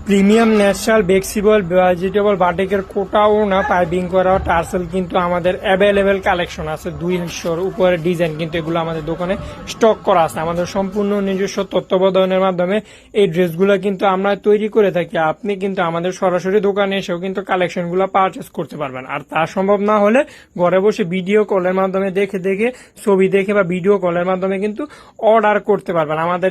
Premium natural flexible vegetable বাটিকের কোটাও না piping করা টার্সেল কিন্তু আমাদের অ্যাভেলেবেল কালেকশন আছে। 200-র উপরে ডিজাইন কিন্তু এগুলো আমাদের দোকানে স্টক করা আছে। আমাদের সম্পূর্ণ নিজস্ব তত্ত্বাবধানের মাধ্যমে এই ড্রেসগুলো কিন্তু আমরা তৈরি করে থাকি। আপনি কিন্তু আমাদের সরাসরি দোকানে এসেও কিন্তু কালেকশনগুলো পারচেস করতে পারবেন। আর তা সম্ভব না হলে ঘরে বসে ভিডিও কলের মাধ্যমে দেখে ছবি দেখে বা ভিডিও কলের মাধ্যমে কিন্তু অর্ডার করতে পারবেন। আমাদের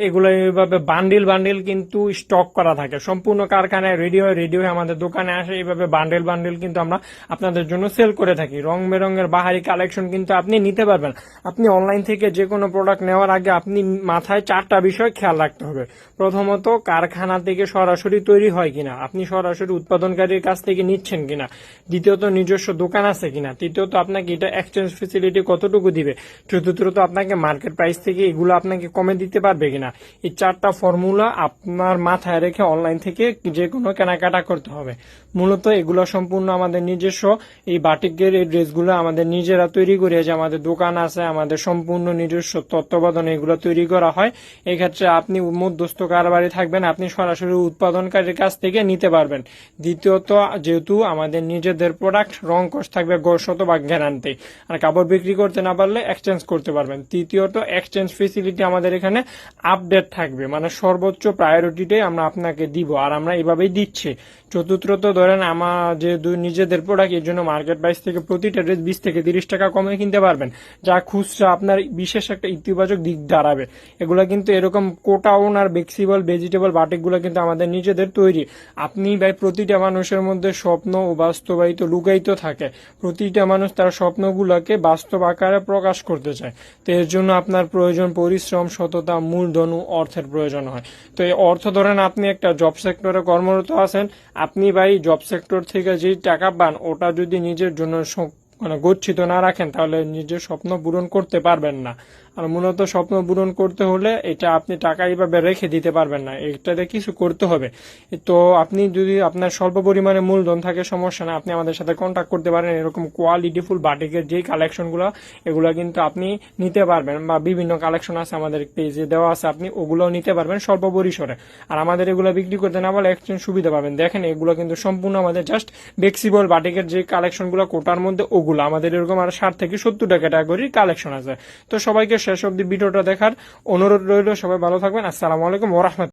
এগুলো এইভাবে বান্ডিল কিন্তু স্টক করা থাকে, সম্পূর্ণ কারখানায় রেডি হয়ে আমাদের দোকানে আসে। এইভাবে বান্ডেল কিন্তু আমরা আপনাদের জন্য সেল করে থাকি। রং বেরঙের বাহারি কালেকশন কিন্তু আপনি নিতে পারবেন। আপনি অনলাইন থেকে যে কোনো প্রোডাক্ট নেওয়ার আগে আপনি মাথায় 4টা বিষয় খেয়াল রাখতে হবে। প্রথমত, কারখানা থেকে সরাসরি তৈরি হয় কিনা, আপনি সরাসরি উৎপাদনকারীর কাছ থেকে নিচ্ছেন কিনা। দ্বিতীয়ত, নিজস্ব দোকান আছে কিনা। তৃতীয়ত, আপনাকে এটা এক্সচেঞ্জ ফেসিলিটি কতটুকু দিবে। চতুর্থত, আপনাকে মার্কেট প্রাইস থেকে এগুলো আপনাকে কমে দিতে পারবে কিনা। এই 4টা ফর্মুলা আপনার মাথায় রেখে অনলাইন থেকে যে কোনো কেনাকাটা করতে হবে। মূলত এগুলো সম্পূর্ণ আমাদের নিজস্ব। এই বাটিকের এই ড্রেসগুলো আমাদের নিজেরা তৈরি করে, যে আমাদের দোকান আছে, আমাদের সম্পূর্ণ নিজস্ব তত্ত্বাবধানে এগুলো তৈরি করা হয়। এক্ষেত্রে আপনি মধ্যস্থ কারবারি থাকবেন, আপনি সরাসরি উৎপাদনকারীর কাছ থেকে নিতে পারবেন। দ্বিতীয়ত, যেহেতু আমাদের নিজেদের প্রোডাক্ট, রং কস থাকবে 100% গ্যারান্টি। আর কাপড় বিক্রি করতে না পারলে এক্সচেঞ্জ করতে পারবেন। তৃতীয়ত, এক্সচেঞ্জ ফেসিলিটি আমাদের এখানে আপডেট থাকবে, মানে সর্বোচ্চ প্রায়োরিটিটাই আমরা আপনাকে দিব, আর আমরা এইভাবেই দিচ্ছি। চতুর্থত, ধরেন আমার যেহেতু নিজেদের প্রোডাক্ট, এর জন্য মার্কেট প্রাইস থেকে প্রতিটা ড্রেস 20 থেকে 30 টাকা কমে কিনতে পারবেন, যা খুচরা আপনার বিশেষ একটা ইতিবাচক দিক দাঁড়াবে। এগুলা কিন্তু এরকম কোটা ওনার ফ্লেক্সিবল ভেজিটেবল বাটিকগুলো কিন্তু আমাদের নিজেদের তৈরি। আপনি ভাই, প্রতিটা মানুষের মধ্যে স্বপ্ন ও বাস্তবায়িত লুকায়িত থাকে। প্রতিটা মানুষ তার স্বপ্নগুলোকে বাস্তব আকারে প্রকাশ করতে চায়। তো এর জন্য আপনার প্রয়োজন পরিশ্রম, সততা, মূলধন ও অর্থের প্রয়োজন হয়। তো এই অর্থ, ধরেন আপনি একটা জব সেক্টরে কর্মরত আছেন, আপনি ভাই জব সেক্টর থেকে যে টাকা পান ওটা যদি নিজের জন্য গচ্ছিত না রাখেন, তাহলে নিজের স্বপ্ন পূরণ করতে পারবেন না। আর মূলত স্বপ্ন পূরণ করতে হলে এটা আপনি টাকা এইভাবে রেখে দিতে পারবেন না, এটাতে কিছু করতে হবে। তো আপনি যদি আপনার স্বল্প পরিমাণে মূলধন থাকে, সমস্যা না, আপনি আমাদের সাথে কন্ট্যাক্ট করতে পারেন। এরকম কোয়ালিটিফুল বাটিকের যেই কালেকশনগুলো, এগুলো কিন্তু আপনি নিতে পারবেন, বা বিভিন্ন কালেকশন আছে আমাদের পেজে দেওয়া আছে, আপনি ওগুলোও নিতে পারবেন স্বল্প পরিসরে। আর আমাদের এগুলো বিক্রি করতে না পারলে এক্সচেঞ্জ সুবিধা পাবেন। দেখেন, এগুলো কিন্তু সম্পূর্ণ আমাদের জাস্ট ফ্লেক্সিবল বাটিকের যে কালেকশনগুলো কোটার মধ্যে, ওগুলো আমাদের এরকম আর 60 থেকে 70টা ক্যাটাগরির কালেকশন আছে। তো সবাইকে শেষ অব্দি ভিডিওটা দেখার অনুরোধ রইল। সবাই ভালো থাকবেন। আসসালামু আলাইকুম ওয়া রাহমাতুল্লাহ।